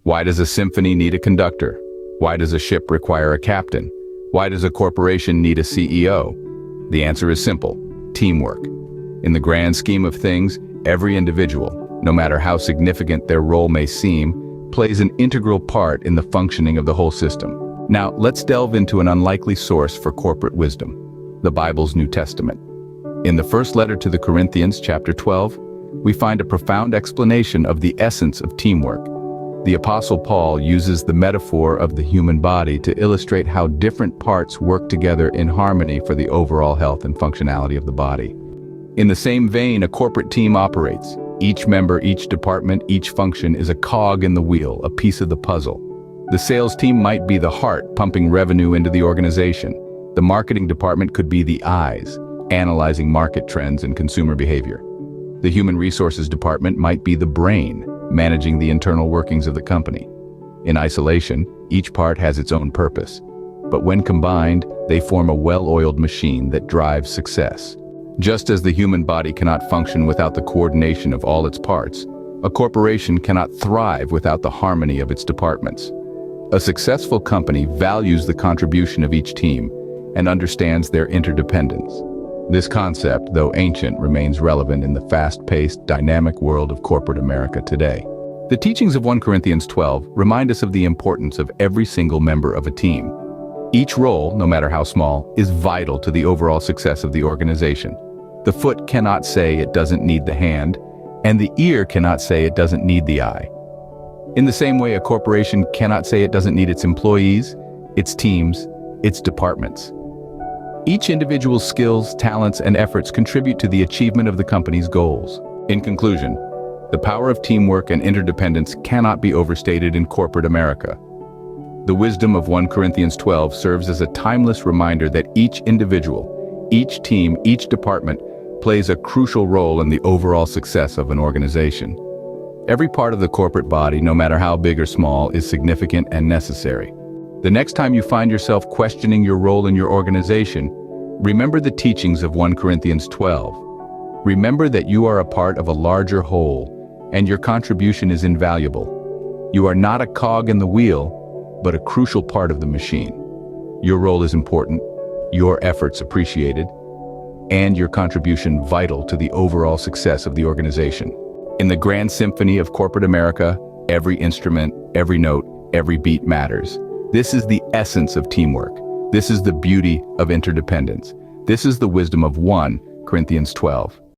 Why does a symphony need a conductor? Why does a ship require a captain? Why does a corporation need a CEO? The answer is simple: teamwork. In the grand scheme of things, every individual, no matter how significant their role may seem, plays an integral part in the functioning of the whole system. Now, let's delve into an unlikely source for corporate wisdom: the Bible's New Testament. In the first letter to the Corinthians, chapter 12, we find a profound explanation of the essence of teamwork. The Apostle Paul uses the metaphor of the human body to illustrate how different parts work together in harmony for the overall health and functionality of the body. In the same vein, a corporate team operates. Each member, each department, each function is a cog in the wheel, a piece of the puzzle. The sales team might be the heart pumping revenue into the organization. The marketing department could be the eyes, analyzing market trends and consumer behavior. The human resources department might be the brain, managing the internal workings of the company. In isolation, each part has its own purpose, but when combined, they form a well-oiled machine that drives success. Just as the human body cannot function without the coordination of all its parts, a corporation cannot thrive without the harmony of its departments. A successful company values the contribution of each team and understands their interdependence. This concept, though ancient, remains relevant in the fast-paced, dynamic world of corporate America today. The teachings of 1 Corinthians 12 remind us of the importance of every single member of a team. Each role, no matter how small, is vital to the overall success of the organization. The foot cannot say it doesn't need the hand, and the ear cannot say it doesn't need the eye. In the same way, a corporation cannot say it doesn't need its employees, its teams, its departments. Each individual's skills, talents, and efforts contribute to the achievement of the company's goals. In conclusion, the power of teamwork and interdependence cannot be overstated in corporate America. The wisdom of 1 Corinthians 12 serves as a timeless reminder that each individual, each team, each department plays a crucial role in the overall success of an organization. Every part of the corporate body, no matter how big or small, is significant and necessary. The next time you find yourself questioning your role in your organization, remember the teachings of 1 Corinthians 12. Remember that you are a part of a larger whole, and your contribution is invaluable. You are not a cog in the wheel, but a crucial part of the machine. Your role is important, your efforts appreciated, and your contribution vital to the overall success of the organization. In the grand symphony of corporate America, every instrument, every note, every beat matters. This is the essence of teamwork. This is the beauty of interdependence. This is the wisdom of 1 Corinthians 12.